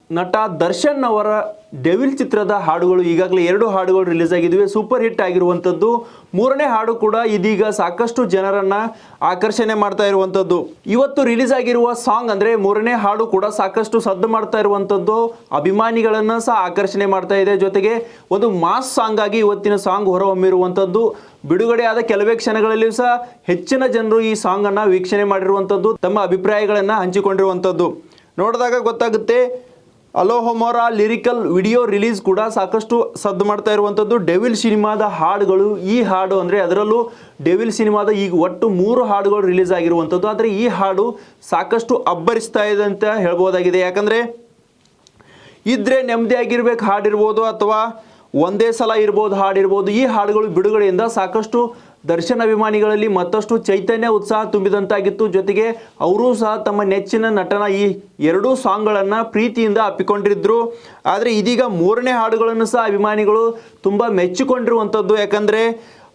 ನಟ ದರ್ಶನ್ ಅವರ ಡೆವಿಲ್ ಚಿತ್ರದ ಹಾಡುಗಳು ಈಗಾಗಲೇ 2 ಹಾಡುಗಳು ರಿಲೀಸ್ ಆಗಿವೆ. ಸೂಪರ್ ಹಿಟ್ ಆಗಿರುವಂಥದ್ದು. 3ನೇ ಹಾಡು ಕೂಡ ಇದೀಗ ಸಾಕಷ್ಟು ಜನರನ್ನ ಆಕರ್ಷಣೆ ಮಾಡ್ತಾ ಇರುವಂಥದ್ದು. ಇವತ್ತು ರಿಲೀಸ್ ಆಗಿರುವ ಸಾಂಗ್ ಅಂದರೆ 3ನೇ ಹಾಡು ಕೂಡ ಸಾಕಷ್ಟು ಸದ್ದು ಮಾಡ್ತಾ ಇರುವಂಥದ್ದು. ಅಭಿಮಾನಿಗಳನ್ನು ಸಹ ಆಕರ್ಷಣೆ ಮಾಡ್ತಾ ಇದೆ. ಜೊತೆಗೆ ಒಂದು ಮಾಸ್ ಸಾಂಗ್ ಆಗಿ ಇವತ್ತಿನ ಸಾಂಗ್ ಹೊರಹೊಮ್ಮಿರುವಂಥದ್ದು. ಬಿಡುಗಡೆಯಾದ ಕೆಲವೇ ಕ್ಷಣಗಳಲ್ಲಿಯೂ ಸಹ ಹೆಚ್ಚಿನ ಜನರು ಈ ಸಾಂಗನ್ನು ವೀಕ್ಷಣೆ ಮಾಡಿರುವಂಥದ್ದು, ತಮ್ಮ ಅಭಿಪ್ರಾಯಗಳನ್ನು ಹಂಚಿಕೊಂಡಿರುವಂಥದ್ದು. ನೋಡಿದಾಗ ಗೊತ್ತಾಗುತ್ತೆ. ಅಲೋಹೊಮೊರಾ ಲಿರಿಕಲ್ ವಿಡಿಯೋ ರಿಲೀಸ್ ಕೂಡ ಸಾಕಷ್ಟು ಸದ್ದು ಮಾಡ್ತಾ ಇರುವಂಥದ್ದು. ಡೆವಿಲ್ ಸಿನಿಮಾದ ಹಾಡುಗಳು, ಈ ಹಾಡು ಅಂದರೆ ಅದರಲ್ಲೂ ಡೆವಿಲ್ ಸಿನಿಮಾದ ಈಗ ಒಟ್ಟು 3 ಹಾಡುಗಳು ರಿಲೀಸ್ ಆಗಿರುವಂಥದ್ದು. ಆದರೆ ಈ ಹಾಡು ಸಾಕಷ್ಟು ಅಬ್ಬರಿಸ್ತಾ ಇದೆ ಅಂತ ಹೇಳ್ಬೋದಾಗಿದೆ. ಯಾಕಂದರೆ ಇದ್ರೆ ನೆಮ್ಮದಿಯಾಗಿರ್ಬೇಕು ಹಾಡಿರ್ಬೋದು, ಅಥವಾ ಒಂದೇ ಸಲ ಇರ್ಬೋದು ಹಾಡಿರ್ಬೋದು. ಈ ಹಾಡುಗಳು ಬಿಡುಗಡೆಯಿಂದ ಸಾಕಷ್ಟು ದರ್ಶನ್ ಅಭಿಮಾನಿಗಳಲ್ಲಿ ಮತ್ತಷ್ಟು ಚೈತನ್ಯ, ಉತ್ಸಾಹ ತುಂಬಿದಂತಾಗಿತ್ತು. ಜೊತೆಗೆ ಅವರೂ ಸಹ ತಮ್ಮ ನೆಚ್ಚಿನ ನಟನ ಈ 2 ಸಾಂಗ್ಗಳನ್ನು ಪ್ರೀತಿಯಿಂದ ಅಪ್ಪಿಕೊಂಡಿದ್ರು. ಆದರೆ ಇದೀಗ 3ನೇ ಹಾಡುಗಳನ್ನು ಸಹ ಅಭಿಮಾನಿಗಳು ತುಂಬ ಮೆಚ್ಚಿಕೊಂಡಿರುವಂಥದ್ದು. ಯಾಕಂದರೆ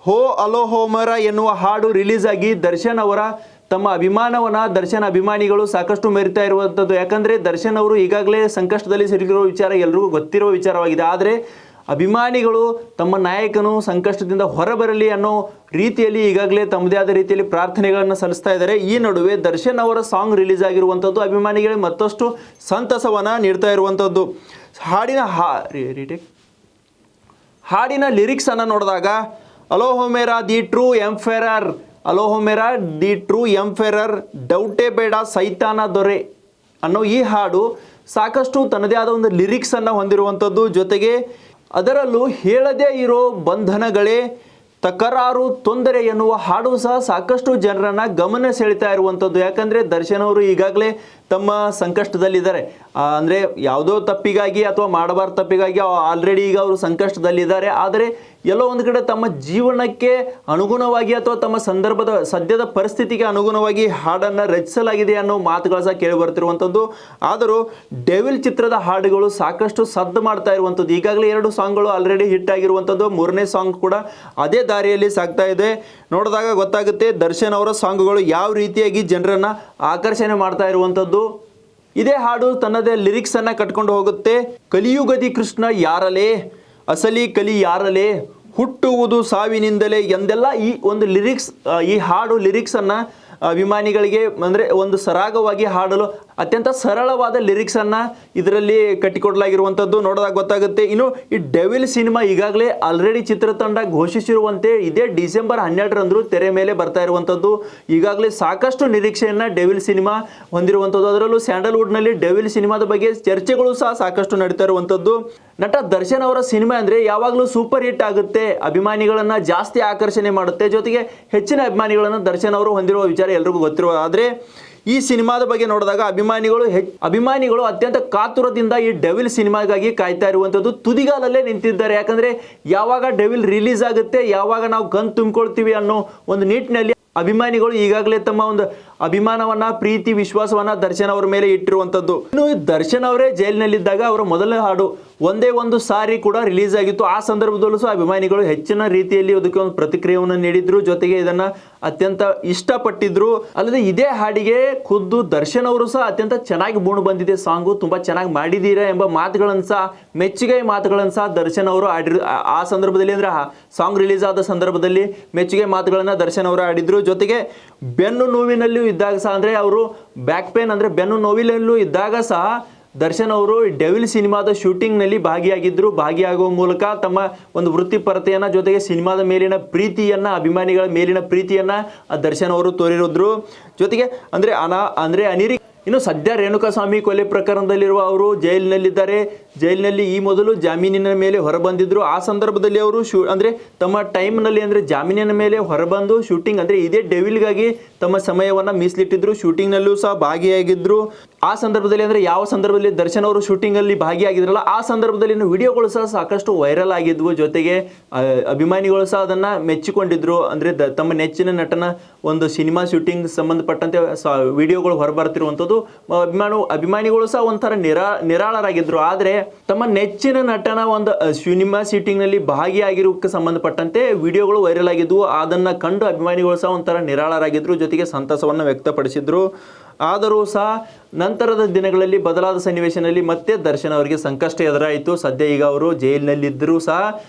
ಹೋ ಅಲೋಹೊಮೊರಾ ಎನ್ನುವ ಹಾಡು ರಿಲೀಸ್ ಆಗಿ ದರ್ಶನ್ ಅವರ ತಮ್ಮ ಅಭಿಮಾನವನ್ನು ದರ್ಶನ್ ಅಭಿಮಾನಿಗಳು ಸಾಕಷ್ಟು ಮೆರಿತಾ ಇರುವಂಥದ್ದು. ಯಾಕಂದರೆ ದರ್ಶನ್ ಅವರು ಈಗಾಗಲೇ ಸಂಕಷ್ಟದಲ್ಲಿ ಸಿಲುಕಿರುವ ವಿಚಾರ ಎಲ್ರಿಗೂ ಗೊತ್ತಿರುವ ವಿಚಾರವಾಗಿದೆ. ಆದರೆ ಅಭಿಮಾನಿಗಳು ತಮ್ಮ ನಾಯಕನು ಸಂಕಷ್ಟದಿಂದ ಹೊರಬರಲಿ ಅನ್ನೋ ರೀತಿಯಲ್ಲಿ ಈಗಾಗಲೇ ತಮ್ಮದೇ ಆದ ರೀತಿಯಲ್ಲಿ ಪ್ರಾರ್ಥನೆಗಳನ್ನು ಸಲ್ಲಿಸ್ತಾ ಇದ್ದಾರೆ. ಈ ನಡುವೆ ದರ್ಶನ್ ಅವರ ಸಾಂಗ್ ರಿಲೀಸ್ ಆಗಿರುವಂಥದ್ದು ಅಭಿಮಾನಿಗಳಿಗೆ ಮತ್ತಷ್ಟು ಸಂತಸವನ್ನು ನೀಡ್ತಾ ಇರುವಂಥದ್ದು. ಹಾಡಿನ ಲಿರಿಕ್ಸನ್ನು ನೋಡಿದಾಗ ಅಲೋಹೊಮೊರಾ ದಿ ಟ್ರೂ ಎಂಪೆರರ್, ಅಲೋಹೊಮೊರಾ ದಿ ಟ್ರೂ ಎಂಪೆರರ್, ಡೌಟೇ ಬೇಡ ಸೈತಾನ ದೊರೆ ಅನ್ನೋ ಈ ಹಾಡು ಸಾಕಷ್ಟು ತನ್ನದೇ ಆದ ಒಂದು ಲಿರಿಕ್ಸನ್ನು ಹೊಂದಿರುವಂಥದ್ದು. ಜೊತೆಗೆ ಅದರಲ್ಲೂ ಹೇಳದೇ ಇರೋ ಬಂಧನಗಳೇ ತಕರಾರು ತೊಂದರೆ ಎನ್ನುವ ಹಾಡು ಸಹ ಸಾಕಷ್ಟು ಜನರನ್ನು ಗಮನ ಸೆಳೀತಾ ಇರುವಂಥದ್ದು. ಯಾಕಂದರೆ ದರ್ಶನ್ ಅವರು ಈಗಾಗಲೇ ತಮ್ಮ ಸಂಕಷ್ಟದಲ್ಲಿದ್ದಾರೆ. ಅಂದರೆ ಯಾವುದೋ ತಪ್ಪಿಗಾಗಿ ಅಥವಾ ಮಾಡಬಾರ್ದು ತಪ್ಪಿಗಾಗಿ ಆಲ್ರೆಡಿ ಈಗ ಅವರು ಸಂಕಷ್ಟದಲ್ಲಿದ್ದಾರೆ. ಆದರೆ ಎಲ್ಲೋ ಒಂದು ಕಡೆ ತಮ್ಮ ಜೀವನಕ್ಕೆ ಅನುಗುಣವಾಗಿ ಅಥವಾ ತಮ್ಮ ಸದ್ಯದ ಪರಿಸ್ಥಿತಿಗೆ ಅನುಗುಣವಾಗಿ ಹಾಡನ್ನು ರಚಿಸಲಾಗಿದೆ ಅನ್ನೋ ಮಾತುಗಳು ಸಹ ಕೇಳಿ ಬರ್ತಿರುವಂಥದ್ದು. ಆದರೂ ಡೆವಿಲ್ ಚಿತ್ರದ ಹಾಡುಗಳು ಸಾಕಷ್ಟು ಸದ್ದು ಮಾಡ್ತಾ ಇರುವಂಥದ್ದು. ಈಗಾಗಲೇ 2 ಸಾಂಗ್ಗಳು ಆಲ್ರೆಡಿ ಹಿಟ್ ಆಗಿರುವಂಥದ್ದು. 3ನೇ ಸಾಂಗ್ ಕೂಡ ಅದೇ ದಾರಿಯಲ್ಲಿ ಸಾಗ್ತಾ ಇದೆ. ನೋಡಿದಾಗ ಗೊತ್ತಾಗುತ್ತೆ ದರ್ಶನ್ ಅವರ ಸಾಂಗ್ಗಳು ಯಾವ ರೀತಿಯಾಗಿ ಜನರನ್ನು ಆಕರ್ಷಣೆ ಮಾಡ್ತಾ ಇರುವಂಥದ್ದು. ಇದೇ ಹಾಡು ತನ್ನದೇ ಲಿರಿಕ್ಸನ್ನು ಕಟ್ಕೊಂಡು ಹೋಗುತ್ತೆ. ಕಲಿಯುಗದಿ ಕೃಷ್ಣ ಯಾರಲೇ, ಅಸಲಿ ಕಲಿ ಯಾರಲೇ, ಹುಟ್ಟುವುದು ಸಾವಿನಿಂದಲೇ ಎಂದೆಲ್ಲ ಈ ಒಂದು ಲಿರಿಕ್ಸ್, ಈ ಹಾಡು ಲಿರಿಕ್ಸನ್ನು ಅಭಿಮಾನಿಗಳಿಗೆ ಅಂದರೆ ಒಂದು ಸರಾಗವಾಗಿ ಹಾಡಲು ಅತ್ಯಂತ ಸರಳವಾದ ಲಿರಿಕ್ಸನ್ನು ಇದರಲ್ಲಿ ಕಟ್ಟಿಕೊಡಲಾಗಿರುವಂಥದ್ದು. ನೋಡಿದಾಗ ಗೊತ್ತಾಗುತ್ತೆ. ಇನ್ನು ಈ ಡೆವಿಲ್ ಸಿನಿಮಾ ಈಗಾಗಲೇ ಆಲ್ರೆಡಿ ಚಿತ್ರತಂಡ ಘೋಷಿಸಿರುವಂತೆ ಇದೇ ಡಿಸೆಂಬರ್ 12ರಂದು ತೆರೆ ಮೇಲೆ ಬರ್ತಾ ಇರುವಂಥದ್ದು. ಈಗಾಗಲೇ ಸಾಕಷ್ಟು ನಿರೀಕ್ಷೆಯನ್ನು ಡೆವಿಲ್ ಸಿನಿಮಾ ಹೊಂದಿರುವಂಥದ್ದು. ಅದರಲ್ಲೂ ಸ್ಯಾಂಡಲ್ವುಡ್ನಲ್ಲಿ ಡೆವಿಲ್ ಸಿನಿಮಾದ ಬಗ್ಗೆ ಚರ್ಚೆಗಳು ಸಹ ಸಾಕಷ್ಟು ನಡೀತಾ ಇರುವಂಥದ್ದು. ನಟ ದರ್ಶನ್ ಅವರ ಸಿನಿಮಾ ಅಂದರೆ ಯಾವಾಗಲೂ ಸೂಪರ್ ಹಿಟ್ ಆಗುತ್ತೆ, ಅಭಿಮಾನಿಗಳನ್ನು ಜಾಸ್ತಿ ಆಕರ್ಷಣೆ ಮಾಡುತ್ತೆ. ಜೊತೆಗೆ ಹೆಚ್ಚಿನ ಅಭಿಮಾನಿಗಳನ್ನು ದರ್ಶನ್ ಅವರು ಹೊಂದಿರುವ ವಿಚಾರ ಎಲ್ರಿಗೂ ಗೊತ್ತಿರುವ. ಆದರೆ ಈ ಸಿನಿಮಾದ ಬಗ್ಗೆ ನೋಡಿದಾಗ ಅಭಿಮಾನಿಗಳು ಅತ್ಯಂತ ಕಾತುರದಿಂದ ಈ ಡೆವಿಲ್ ಸಿನಿಮಾಗಾಗಿ ಕಾಯ್ತಾ ಇರುವಂಥದ್ದು. ತುದಿಗಾಲಲ್ಲೇ ನಿಂತಿದ್ದಾರೆ. ಯಾಕಂದರೆ ಯಾವಾಗ ಡೆವಿಲ್ ರಿಲೀಸ್ ಆಗುತ್ತೆ, ಯಾವಾಗ ನಾವು ಕಣ್ ತುಂಬಿಕೊಳ್ತೀವಿ ಅನ್ನೋ ಒಂದು ನಿಟ್ಟಿನಲ್ಲಿ ಅಭಿಮಾನಿಗಳು ಈಗಾಗಲೇ ತಮ್ಮ ಒಂದು ಅಭಿಮಾನವನ್ನು, ಪ್ರೀತಿ, ವಿಶ್ವಾಸವನ್ನು ದರ್ಶನ್ ಅವರ ಮೇಲೆ ಇಟ್ಟಿರುವಂಥದ್ದು. ಇನ್ನು ದರ್ಶನ್ ಅವರೇ ಜೈಲಿನಲ್ಲಿದ್ದಾಗ ಅವರ ಮೊದಲ ಹಾಡು ಒಂದೇ ಒಂದು ಸಾರಿ ಕೂಡ ರಿಲೀಸ್ ಆಗಿತ್ತು. ಆ ಸಂದರ್ಭದಲ್ಲೂ ಸಹ ಅಭಿಮಾನಿಗಳು ಹೆಚ್ಚಿನ ರೀತಿಯಲ್ಲಿ ಅದಕ್ಕೆ ಒಂದು ಪ್ರತಿಕ್ರಿಯೆಯನ್ನು ನೀಡಿದ್ರು. ಜೊತೆಗೆ ಇದನ್ನು ಅತ್ಯಂತ ಇಷ್ಟಪಟ್ಟಿದ್ರು. ಅಲ್ಲದೆ ಇದೇ ಹಾಡಿಗೆ ಖುದ್ದು ದರ್ಶನ್ ಅವರು ಸಹ ಅತ್ಯಂತ ಚೆನ್ನಾಗಿ ಮೂಡಿ ಬಂದಿದೆ, ಸಾಂಗು ತುಂಬ ಚೆನ್ನಾಗಿ ಮಾಡಿದ್ದೀರಾ ಎಂಬ ಮಾತುಗಳನ್ನು ಸಹ, ಮೆಚ್ಚುಗೆ ಮಾತುಗಳನ್ನು ಸಹ ದರ್ಶನ್ ಅವರು ಆ ಸಂದರ್ಭದಲ್ಲಿ, ಅಂದರೆ ಸಾಂಗ್ ರಿಲೀಸ್ ಆದ ಸಂದರ್ಭದಲ್ಲಿ ಮೆಚ್ಚುಗೆ ಮಾತುಗಳನ್ನು ದರ್ಶನ್ ಅವರು ಆಡಿದ್ರು. ಜೊತೆಗೆ ಬೆನ್ನು ನೋವಿನಲ್ಲೂ ಇದ್ದಾಗ ಸಹ, ಅಂದರೆ ಅವರು ಬ್ಯಾಕ್ ಪೇನ್ ಅಂದರೆ ಬೆನ್ನು ನೋವಿನಲ್ಲೂ ಇದ್ದಾಗ ಸಹ ದರ್ಶನ್ ಅವರು ಡೆವಿಲ್ ಸಿನಿಮಾದ ಶೂಟಿಂಗ್ನಲ್ಲಿ ಭಾಗಿಯಾಗುವ ಮೂಲಕ ತಮ್ಮ ಒಂದು ವೃತ್ತಿಪರತೆಯನ್ನು, ಜೊತೆಗೆ ಸಿನಿಮಾದ ಮೇಲಿನ ಪ್ರೀತಿಯನ್ನು, ಅಭಿಮಾನಿಗಳ ಮೇಲಿನ ಪ್ರೀತಿಯನ್ನು ದರ್ಶನ್ ಅವರು ತೋರಿರೋದ್ರು. ಜೊತೆಗೆ ಅಂದರೆ ಇನ್ನು ಸದ್ಯ ರೇಣುಕಾಸ್ವಾಮಿ ಕೊಲೆ ಪ್ರಕರಣದಲ್ಲಿರುವ ಅವರು ಜೈಲಿನಲ್ಲಿದ್ದಾರೆ. ಜೈಲಿನಲ್ಲಿ ಈ ಮೊದಲು ಜಾಮೀನಿನ ಮೇಲೆ ಹೊರಬಂದಿದ್ದರು. ಆ ಸಂದರ್ಭದಲ್ಲಿ ಅವರು ತಮ್ಮ ಟೈಮ್ನಲ್ಲಿ, ಅಂದರೆ ಜಾಮೀನಿನ ಮೇಲೆ ಹೊರಬಂದು ಶೂಟಿಂಗ್, ಅಂದರೆ ಇದೇ ಡೆವಿಲ್ಗಾಗಿ ತಮ್ಮ ಸಮಯವನ್ನು ಮೀಸಲಿಟ್ಟಿದ್ರು. ಶೂಟಿಂಗ್ನಲ್ಲೂ ಸಹ ಭಾಗಿಯಾಗಿದ್ದರು. ಆ ಸಂದರ್ಭದಲ್ಲಿ, ಅಂದರೆ ಯಾವ ಸಂದರ್ಭದಲ್ಲಿ ದರ್ಶನ್ ಅವರು ಶೂಟಿಂಗಲ್ಲಿ ಭಾಗಿಯಾಗಿದ್ರಲ್ಲ ಆ ಸಂದರ್ಭದಲ್ಲಿ ವಿಡಿಯೋಗಳು ಸಹ ಸಾಕಷ್ಟು ವೈರಲ್ ಆಗಿದ್ವು. ಜೊತೆಗೆ ಅಭಿಮಾನಿಗಳು ಸಹ ಅದನ್ನು ಮೆಚ್ಚಿಕೊಂಡಿದ್ರು. ಅಂದರೆ ತಮ್ಮ ನೆಚ್ಚಿನ ನಟನ ಒಂದು ಸಿನಿಮಾ ಶೂಟಿಂಗ್ ಸಂಬಂಧಪಟ್ಟಂತೆ ವಿಡಿಯೋಗಳು ಹೊರಬರ್ತಿರುವಂಥದ್ದು. ಅಭಿಮಾನಿಗಳು ಸಹ ಒಂಥರ ನಿರಾಳರಾಗಿದ್ದರು. ಆದರೆ ತಮ್ಮ ನೆಚ್ಚಿನ ನಟನ ಒಂದು ಸಿನಿಮಾ ಶೂಟಿಂಗ್ನಲ್ಲಿ ಭಾಗಿಯಾಗಿರೋಕ್ಕೆ ಸಂಬಂಧಪಟ್ಟಂತೆ ವಿಡಿಯೋಗಳು ವೈರಲ್ ಆಗಿದ್ವು. ಅದನ್ನು ಕಂಡು ಅಭಿಮಾನಿಗಳು ಸಹ ಒಂಥರ ನಿರಾಳರಾಗಿದ್ದರು. ಜೊತೆಗೆ ಸಂತಸವನ್ನು ವ್ಯಕ್ತಪಡಿಸಿದ್ರು. ಆದರೂ ಸಹ ನಂತರದ ದಿನಗಳಲ್ಲಿ ಬದಲಾದ ಸನ್ನಿವೇಶದಲ್ಲಿ ಮತ್ತೆ ದರ್ಶನ್ ಅವರಿಗೆ ಸಂಕಷ್ಟ ಎದುರಾಯಿತು. ಸದ್ಯ ಈಗ ಅವರು ಜೈಲಿನಲ್ಲಿದ್ದರೂ ಸಹ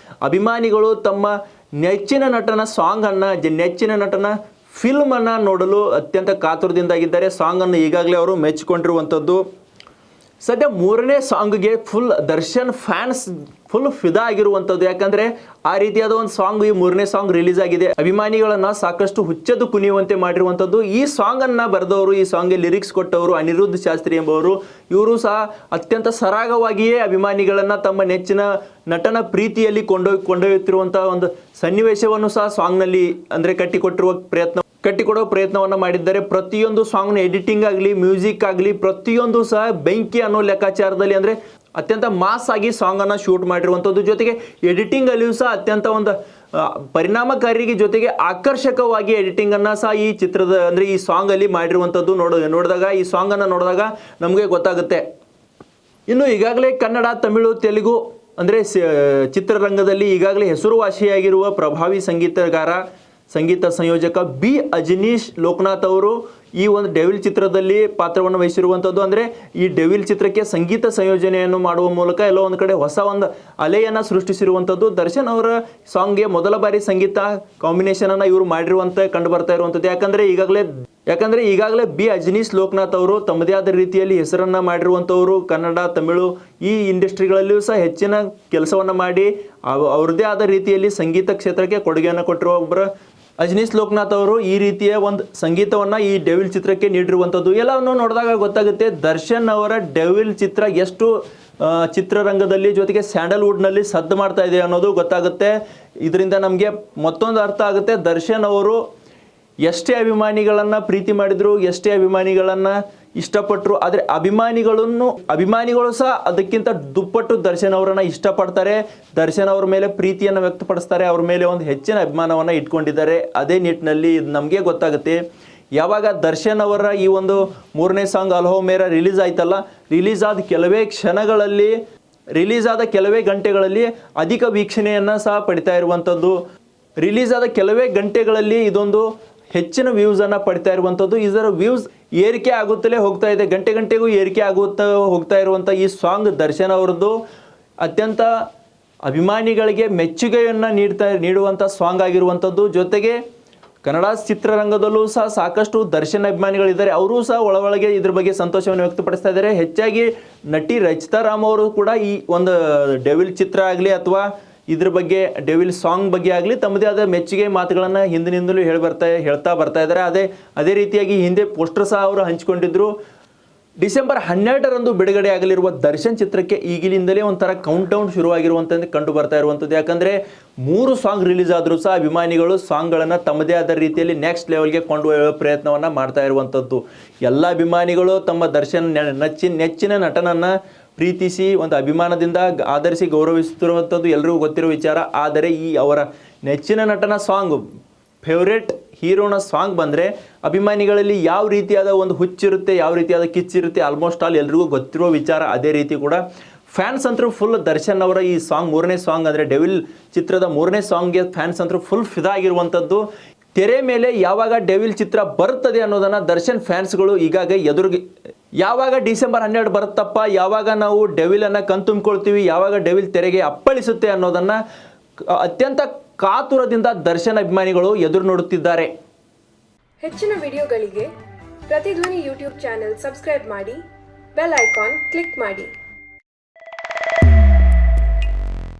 ಅಭಿಮಾನಿಗಳು ತಮ್ಮ ನೆಚ್ಚಿನ ನಟನ ಸಾಂಗನ್ನು, ನೆಚ್ಚಿನ ನಟನ ಫಿಲ್ಮನ್ನು ನೋಡಲು ಅತ್ಯಂತ ಕಾತುರದಿಂದಾಗಿದ್ದಾರೆ. ಸಾಂಗನ್ನು ಈಗಾಗಲೇ ಅವರು ಮೆಚ್ಚಿಕೊಂಡಿರುವಂಥದ್ದು. ಸದ್ಯ 3ನೇ ಸಾಂಗ್ಗೆ ಫುಲ್ ದರ್ಶನ್ ಫ್ಯಾನ್ಸ್ ಫುಲ್ ಫಿದಾ ಆಗಿರುವಂಥದ್ದು. ಯಾಕಂದರೆ ಆ ರೀತಿಯಾದ ಒಂದು ಸಾಂಗ್, ಈ 3ನೇ ಸಾಂಗ್ ರಿಲೀಸ್ ಆಗಿದೆ. ಅಭಿಮಾನಿಗಳನ್ನು ಸಾಕಷ್ಟು ಹುಚ್ಚೆದ್ದು ಕುಣಿಯುವಂತೆ ಮಾಡಿರುವಂಥದ್ದು. ಈ ಸಾಂಗನ್ನು ಬರೆದವರು, ಈ ಸಾಂಗ್ಗೆ ಲಿರಿಕ್ಸ್ ಕೊಟ್ಟವರು ಅನಿರುದ್ಧ್ ಶಾಸ್ತ್ರಿ ಎಂಬವರು. ಇವರು ಸಹ ಅತ್ಯಂತ ಸರಾಗವಾಗಿಯೇ ಅಭಿಮಾನಿಗಳನ್ನು ತಮ್ಮ ನೆಚ್ಚಿನ ನಟನ ಪ್ರೀತಿಯಲ್ಲಿ ಕೊಂಡೊಯ್ಯುತ್ತಿರುವಂಥ ಒಂದು ಸನ್ನಿವೇಶವನ್ನು ಸಹ ಸಾಂಗ್ನಲ್ಲಿ ಅಂದರೆ ಕಟ್ಟಿಕೊಡುವ ಪ್ರಯತ್ನವನ್ನು ಮಾಡಿದ್ದಾರೆ. ಪ್ರತಿಯೊಂದು ಸಾಂಗ್ನ ಎಡಿಟಿಂಗ್ ಆಗಲಿ, ಮ್ಯೂಸಿಕ್ ಆಗಲಿ, ಪ್ರತಿಯೊಂದು ಸಹ ಬೆಂಕಿ ಅನ್ನೋ ಲೆಕ್ಕಾಚಾರದಲ್ಲಿ ಅಂದರೆ ಅತ್ಯಂತ ಮಾಸ್ ಆಗಿ ಸಾಂಗನ್ನು ಶೂಟ್ ಮಾಡಿರುವಂಥದ್ದು. ಜೊತೆಗೆ ಎಡಿಟಿಂಗಲ್ಲಿಯೂ ಸಹ ಅತ್ಯಂತ ಒಂದು ಪರಿಣಾಮಕಾರಿ ಜೊತೆಗೆ ಆಕರ್ಷಕವಾಗಿ ಎಡಿಟಿಂಗನ್ನು ಸಹ ಈ ಚಿತ್ರದ ಅಂದರೆ ಈ ಸಾಂಗಲ್ಲಿ ಮಾಡಿರುವಂಥದ್ದು. ನೋಡಿದಾಗ ಈ ಸಾಂಗನ್ನು ನೋಡಿದಾಗ ನಮಗೆ ಗೊತ್ತಾಗುತ್ತೆ. ಇನ್ನು ಈಗಾಗಲೇ ಕನ್ನಡ, ತಮಿಳು, ತೆಲುಗು ಅಂದರೆ ಚಿತ್ರರಂಗದಲ್ಲಿ ಈಗಾಗಲೇ ಹೆಸರುವಾಸಿಯಾಗಿರುವ ಪ್ರಭಾವಿ ಸಂಗೀತ ಸಂಯೋಜಕ ಬಿ ಅಜನೀಶ್ ಲೋಕನಾಥ್ ಅವರು ಈ ಒಂದು ಡೆವಿಲ್ ಚಿತ್ರದಲ್ಲಿ ಪಾತ್ರವನ್ನು ವಹಿಸಿರುವಂಥದ್ದು. ಅಂದರೆ ಈ ಡೆವಿಲ್ ಚಿತ್ರಕ್ಕೆ ಸಂಗೀತ ಸಂಯೋಜನೆಯನ್ನು ಮಾಡುವ ಮೂಲಕ ಎಲ್ಲೋ ಒಂದು ಕಡೆ ಹೊಸ ಒಂದು ಅಲೆಯನ್ನು ಸೃಷ್ಟಿಸಿರುವಂಥದ್ದು. ದರ್ಶನ್ ಅವರ ಸಾಂಗ್ಗೆ ಮೊದಲ ಬಾರಿ ಸಂಗೀತ ಕಾಂಬಿನೇಷನನ್ನು ಇವರು ಮಾಡಿರುವಂಥ ಕಂಡು ಬರ್ತಾ ಇರುವಂಥದ್ದು. ಯಾಕಂದರೆ ಈಗಾಗಲೇ ಬಿ ಅಜನೀಶ್ ಲೋಕನಾಥ್ ಅವರು ತಮ್ಮದೇ ಆದ ರೀತಿಯಲ್ಲಿ ಹೆಸರನ್ನು ಮಾಡಿರುವಂಥವರು. ಕನ್ನಡ, ತಮಿಳು ಈ ಇಂಡಸ್ಟ್ರಿಗಳಲ್ಲಿಯೂ ಸಹ ಹೆಚ್ಚಿನ ಕೆಲಸವನ್ನು ಮಾಡಿ ಅವ್ರದ್ದೇ ಆದ ರೀತಿಯಲ್ಲಿ ಸಂಗೀತ ಕ್ಷೇತ್ರಕ್ಕೆ ಕೊಡುಗೆಯನ್ನು ಕೊಟ್ಟಿರುವ ಒಬ್ಬರು ಅಜನೀಶ್ ಲೋಕನಾಥ್ ಅವರು ಈ ರೀತಿಯ ಒಂದು ಸಂಗೀತವನ್ನು ಈ ಡೆವಿಲ್ ಚಿತ್ರಕ್ಕೆ ನೀಡಿರುವಂಥದ್ದು. ಎಲ್ಲವನ್ನು ನೋಡಿದಾಗ ಗೊತ್ತಾಗುತ್ತೆ ದರ್ಶನ್ ಅವರ ಡೆವಿಲ್ ಚಿತ್ರ ಎಷ್ಟು ಚಿತ್ರರಂಗದಲ್ಲಿ ಜೊತೆಗೆ ಸ್ಯಾಂಡಲ್ವುಡ್ನಲ್ಲಿ ಸದ್ದು ಮಾಡ್ತಾ ಇದೆ ಅನ್ನೋದು ಗೊತ್ತಾಗುತ್ತೆ. ಇದರಿಂದ ನಮಗೆ ಮತ್ತೊಂದು ಅರ್ಥ ಆಗುತ್ತೆ, ದರ್ಶನ್ ಅವರು ಎಷ್ಟೇ ಅಭಿಮಾನಿಗಳನ್ನು ಪ್ರೀತಿ ಮಾಡಿದ್ರು, ಎಷ್ಟೇ ಅಭಿಮಾನಿಗಳನ್ನು ಇಷ್ಟಪಟ್ಟರು, ಆದರೆ ಅಭಿಮಾನಿಗಳು ಸಹ ಅದಕ್ಕಿಂತ ದುಪ್ಪಟ್ಟು ದರ್ಶನ್ ಅವರನ್ನು ಇಷ್ಟಪಡ್ತಾರೆ. ದರ್ಶನ್ ಅವ್ರ ಮೇಲೆ ಪ್ರೀತಿಯನ್ನು ವ್ಯಕ್ತಪಡಿಸ್ತಾರೆ, ಅವ್ರ ಮೇಲೆ ಒಂದು ಹೆಚ್ಚಿನ ಅಭಿಮಾನವನ್ನು ಇಟ್ಕೊಂಡಿದ್ದಾರೆ. ಅದೇ ನಿಟ್ಟಿನಲ್ಲಿ ನಮಗೆ ಗೊತ್ತಾಗುತ್ತೆ, ಯಾವಾಗ ದರ್ಶನ್ ಅವರ ಈ ಒಂದು 3ನೇ ಸಾಂಗ್ ಅಲ್ಹೋ ಮೇರಾ ರಿಲೀಸ್ ಆಯ್ತಲ್ಲ, ರಿಲೀಸ್ ಆದ ಕೆಲವೇ ಗಂಟೆಗಳಲ್ಲಿ ಅಧಿಕ ವೀಕ್ಷಣೆಯನ್ನು ಸಹ ಪಡಿತಾ ಇರುವಂಥದ್ದು. ರಿಲೀಸ್ ಆದ ಕೆಲವೇ ಗಂಟೆಗಳಲ್ಲಿ ಇದೊಂದು ಹೆಚ್ಚಿನ ವ್ಯೂಸನ್ನು ಪಡಿತಾ ಇರುವಂಥದ್ದು. ಇದರ ವ್ಯೂಸ್ ಏರಿಕೆ ಆಗುತ್ತಲೇ ಹೋಗ್ತಾ ಇದೆ, ಗಂಟೆಗೂ ಏರಿಕೆ ಹೋಗ್ತಾ ಇರುವಂಥ ಈ ಸಾಂಗ್ ದರ್ಶನ್ ಅವರದ್ದು ಅತ್ಯಂತ ಅಭಿಮಾನಿಗಳಿಗೆ ಮೆಚ್ಚುಗೆಯನ್ನು ನೀಡುವಂಥ ಸಾಂಗ್ ಆಗಿರುವಂಥದ್ದು. ಜೊತೆಗೆ ಕನ್ನಡ ಚಿತ್ರರಂಗದಲ್ಲೂ ಸಹ ಸಾಕಷ್ಟು ದರ್ಶನ್ ಅಭಿಮಾನಿಗಳಿದ್ದಾರೆ, ಅವರೂ ಸಹ ಒಳಗೆ ಇದ್ರ ಬಗ್ಗೆ ಸಂತೋಷವನ್ನು ವ್ಯಕ್ತಪಡಿಸ್ತಾ ಇದ್ದಾರೆ. ಹೆಚ್ಚಾಗಿ ನಟಿ ರಚಿತಾ ರಾಮ್ ಅವರು ಕೂಡ ಈ ಒಂದು ಡೆವಿಲ್ ಚಿತ್ರ ಆಗಲಿ ಅಥವಾ ಇದ್ರ ಬಗ್ಗೆ ಡೆವಿಲ್ ಸಾಂಗ್ ಬಗ್ಗೆ ಆಗಲಿ ತಮ್ಮದೇ ಆದ ಮೆಚ್ಚುಗೆ ಮಾತುಗಳನ್ನು ಹಿಂದಿನಿಂದಲೂ ಹೇಳ್ತಾ ಬರ್ತಾ ಇದ್ದಾರೆ. ಅದೇ ರೀತಿಯಾಗಿ ಹಿಂದೆ ಪೋಸ್ಟರ್ ಸಹ ಅವರು ಹಂಚಿಕೊಂಡಿದ್ರು. ಡಿಸೆಂಬರ್ 12ರಂದು ಬಿಡುಗಡೆ ಆಗಲಿರುವ ದರ್ಶನ್ ಚಿತ್ರಕ್ಕೆ ಈಗಿನಿಂದಲೇ ಒಂಥರ ಕೌಂಟ್ ಡೌನ್ ಶುರುವಾಗಿರುವಂಥದ್ದು ಕಂಡು ಬರ್ತಾ ಇರುವಂಥದ್ದು. ಯಾಕಂದರೆ 3 ಸಾಂಗ್ ರಿಲೀಸ್ ಆದರೂ ಸಹ ಅಭಿಮಾನಿಗಳು ಸಾಂಗ್ಗಳನ್ನು ತಮ್ಮದೇ ಆದ ರೀತಿಯಲ್ಲಿ ನೆಕ್ಸ್ಟ್ ಲೆವೆಲ್ಗೆ ಕೊಂಡೊಯ್ಯುವ ಪ್ರಯತ್ನವನ್ನು ಮಾಡ್ತಾ ಇರುವಂಥದ್ದು. ಎಲ್ಲ ಅಭಿಮಾನಿಗಳು ತಮ್ಮ ದರ್ಶನ್ ನೆಚ್ಚಿನ ನಟನನ್ನು ಪ್ರೀತಿಸಿ ಒಂದು ಅಭಿಮಾನದಿಂದ ಆಧರಿಸಿ ಗೌರವಿಸುತ್ತಿರುವಂಥದ್ದು ಎಲ್ಲರಿಗೂ ಗೊತ್ತಿರೋ ವಿಚಾರ. ಆದರೆ ಈ ಅವರ ನೆಚ್ಚಿನ ನಟನ ಸಾಂಗ್, ಫೇವ್ರೇಟ್ ಹೀರೋನ ಸಾಂಗ್ ಬಂದರೆ ಅಭಿಮಾನಿಗಳಲ್ಲಿ ಯಾವ ರೀತಿಯಾದ ಒಂದು ಹುಚ್ಚಿರುತ್ತೆ, ಯಾವ ರೀತಿಯಾದ ಕಿಚ್ಚಿರುತ್ತೆ ಆಲ್ಮೋಸ್ಟ್ ಆಲ್ ಎಲ್ರಿಗೂ ಗೊತ್ತಿರೋ ವಿಚಾರ. ಅದೇ ರೀತಿ ಕೂಡ ಫ್ಯಾನ್ಸ್ ಅಂತರೂ ಫುಲ್ ದರ್ಶನ್ ಅವರ ಈ ಸಾಂಗ್ 3ನೇ ಸಾಂಗ್ ಅಂದರೆ ಡೆವಿಲ್ ಚಿತ್ರದ 3ನೇ ಸಾಂಗ್ಗೆ ಫ್ಯಾನ್ಸ್ ಅಂತರೂ ಫುಲ್ ಫಿದಾ ಆಗಿರುವಂಥದ್ದು. ತೆರೆ ಮೇಲೆ ಯಾವಾಗ ಡೆವಿಲ್ ಚಿತ್ರ ಬರುತ್ತದೆ ಅನ್ನೋದನ್ನು ದರ್ಶನ್ ಫ್ಯಾನ್ಸ್ಗಳು ಯಾವಾಗ ಡಿಸೆಂಬರ್ 12 ಬರುತ್ತಪ್ಪ, ಯಾವಾಗ ನಾವು ಡೆವಿಲನ್ನು ಕಣ್ತುಂಬಿಕೊಳ್ತೀವಿ, ಯಾವಾಗ ಡೆವಿಲ್ ತೆರೆಗೆ ಅಪ್ಪಳಿಸುತ್ತೆ ಅನ್ನೋದನ್ನು ಅತ್ಯಂತ ಕಾತುರದಿಂದ ದರ್ಶನ್ ಅಭಿಮಾನಿಗಳು ಎದುರು ನೋಡುತ್ತಿದ್ದಾರೆ. ಹೆಚ್ಚಿನ ವಿಡಿಯೋಗಳಿಗೆ ಪ್ರತಿಧ್ವನಿ ಯೂಟ್ಯೂಬ್ ಚಾನೆಲ್ ಸಬ್ಸ್ಕ್ರೈಬ್ ಮಾಡಿ, ಬೆಲ್ ಐಕಾನ್ ಕ್ಲಿಕ್ ಮಾಡಿ.